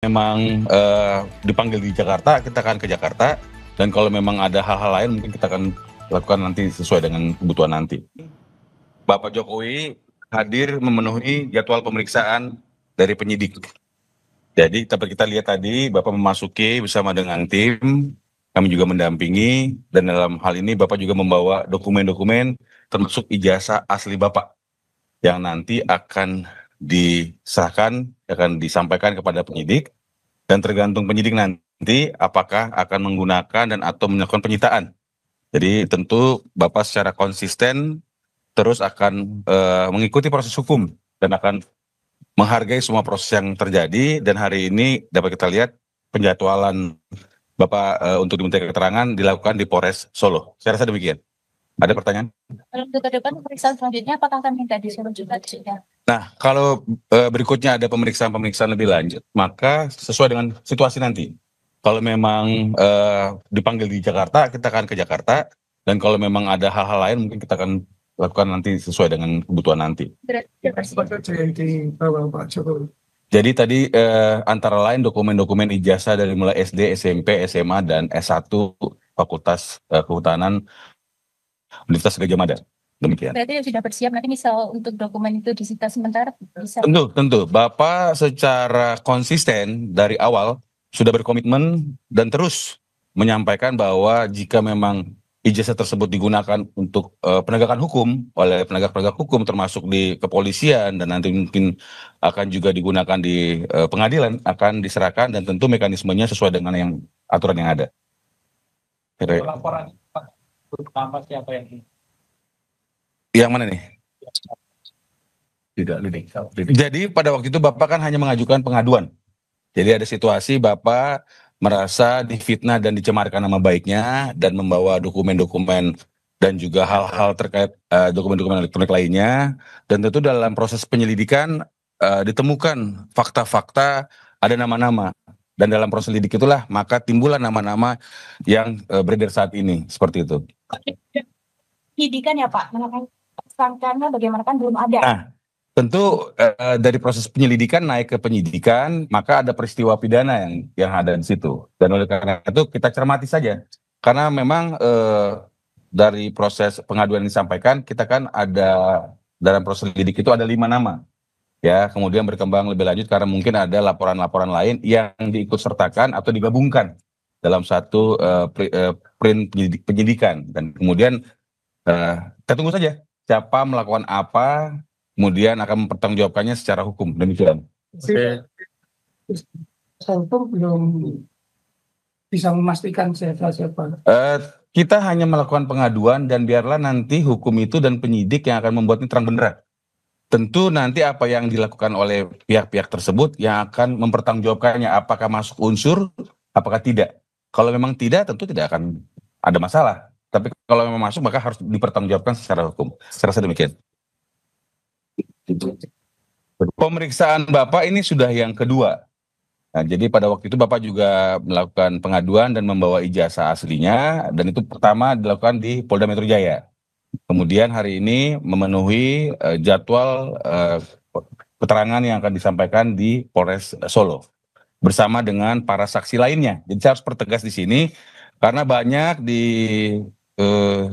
memang dipanggil di Jakarta, kita akan ke Jakarta. Dan kalau memang ada hal-hal lain, mungkin kita akan lakukan nanti sesuai dengan kebutuhan nanti. Bapak Jokowi hadir memenuhi jadwal pemeriksaan dari penyidik. Jadi kita lihat tadi Bapak memasuki bersama dengan tim, kami juga mendampingi, dan dalam hal ini Bapak juga membawa dokumen-dokumen termasuk ijazah asli Bapak yang nanti akan disahkan, akan disampaikan kepada penyidik, dan tergantung penyidik nanti apakah akan menggunakan dan atau melakukan penyitaan. Jadi tentu Bapak secara konsisten terus akan mengikuti proses hukum dan akan menghargai semua proses yang terjadi. Dan hari ini dapat kita lihat penjadwalan Bapak untuk diminta keterangan dilakukan di Polres Solo. Saya rasa demikian. Ada pertanyaan? Untuk ke depan pemeriksaan selanjutnya apakah akan minta disuruh juga? Nah, kalau berikutnya ada pemeriksaan lebih lanjut, maka sesuai dengan situasi nanti. Kalau memang dipanggil di Jakarta, kita akan ke Jakarta. Dan kalau memang ada hal-hal lain, mungkin kita akan lakukan nanti sesuai dengan kebutuhan nanti. Jadi tadi antara lain dokumen-dokumen ijazah dari mulai SD, SMP, SMA, dan S1 Fakultas Kehutanan Universitas Gadjah Mada. Demikian. Berarti sudah bersiap nanti misal untuk dokumen itu disita sementara bisa. Tentu. Bapak secara konsisten dari awal sudah berkomitmen dan terus menyampaikan bahwa jika memang ijazah tersebut digunakan untuk penegakan hukum oleh penegak-penegak hukum termasuk di kepolisian dan nanti mungkin akan juga digunakan di pengadilan, akan diserahkan dan tentu mekanismenya sesuai dengan yang aturan yang ada. Laporan pertama siapa yang mana nih? Tidak. Jadi pada waktu itu Bapak kan hanya mengajukan pengaduan. Jadi ada situasi Bapak merasa difitnah dan dicemarkan nama baiknya dan membawa dokumen-dokumen dan juga hal-hal terkait dokumen-dokumen elektronik lainnya. Dan tentu dalam proses penyelidikan ditemukan fakta-fakta, ada nama-nama. Dan dalam proses lidik itulah maka timbullah nama-nama yang beredar saat ini, seperti itu. Penyidikan ya Pak, sangkanya bagaimana kan belum ada. Nah, tentu dari proses penyelidikan naik ke penyidikan, maka ada peristiwa pidana yang ada di situ. Dan oleh karena itu kita cermati saja. Karena memang dari proses pengaduan yang disampaikan, kita kan ada dalam proses lidik itu ada 5 nama. Ya, kemudian berkembang lebih lanjut karena mungkin ada laporan-laporan lain yang diikut sertakan atau digabungkan dalam satu print penyidikan. Dan kemudian kita tunggu saja siapa melakukan apa, kemudian akan mempertanggungjawabkannya secara hukum. Demikian. Hukum belum bisa memastikan siapa. Kita hanya melakukan pengaduan dan biarlah nanti hukum itu dan penyidik yang akan membuatnya terang benerang. Tentu nanti apa yang dilakukan oleh pihak-pihak tersebut yang akan mempertanggungjawabkannya, apakah masuk unsur, apakah tidak. Kalau memang tidak, tentu tidak akan ada masalah. Tapi kalau memang masuk, maka harus dipertanggungjawabkan secara hukum. Saya rasa demikian. Pemeriksaan Bapak ini sudah yang kedua. Nah, jadi pada waktu itu Bapak juga melakukan pengaduan dan membawa ijazah aslinya, dan itu pertama dilakukan di Polda Metro Jaya. Kemudian hari ini memenuhi jadwal keterangan yang akan disampaikan di Polres Solo bersama dengan para saksi lainnya. Jadi saya harus pertegas di sini karena banyak di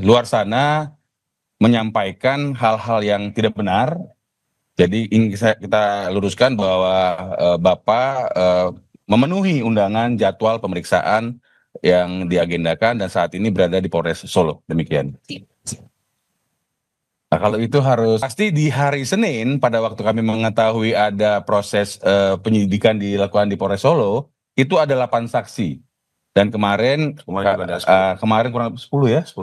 luar sana menyampaikan hal-hal yang tidak benar. Jadi ingin kita luruskan bahwa Bapak memenuhi undangan jadwal pemeriksaan yang diagendakan dan saat ini berada di Polres Solo. Demikian. Nah, kalau itu harus pasti di hari Senin pada waktu kami mengetahui ada proses penyidikan dilakukan di Polres Solo, itu ada 8 saksi. Dan kemarin kurang 10 ya, 10.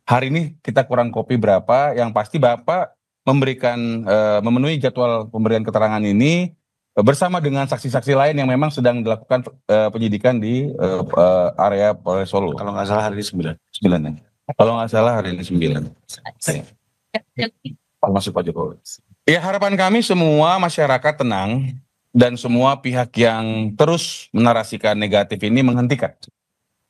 Hari ini kita kurang kopi berapa, yang pasti Bapak memberikan memenuhi jadwal pemberian keterangan ini bersama dengan saksi-saksi lain yang memang sedang dilakukan penyidikan di area Polres Solo. Kalau nggak salah hari ini 9 ya. Kalau nggak salah hari ini 9. Masuk Pak Jokowi. Ya, harapan kami semua masyarakat tenang dan semua pihak yang terus menarasikan negatif ini menghentikan.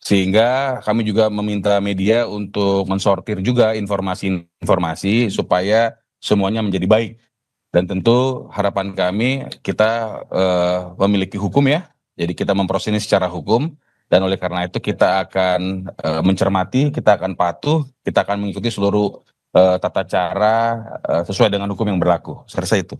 Sehingga kami juga meminta media untuk mensortir juga informasi-informasi supaya semuanya menjadi baik. Dan tentu harapan kami kita memiliki hukum ya, jadi kita memproses ini secara hukum, dan oleh karena itu kita akan mencermati, kita akan patuh, kita akan mengikuti seluruh tata cara sesuai dengan hukum yang berlaku. Saya rasa itu.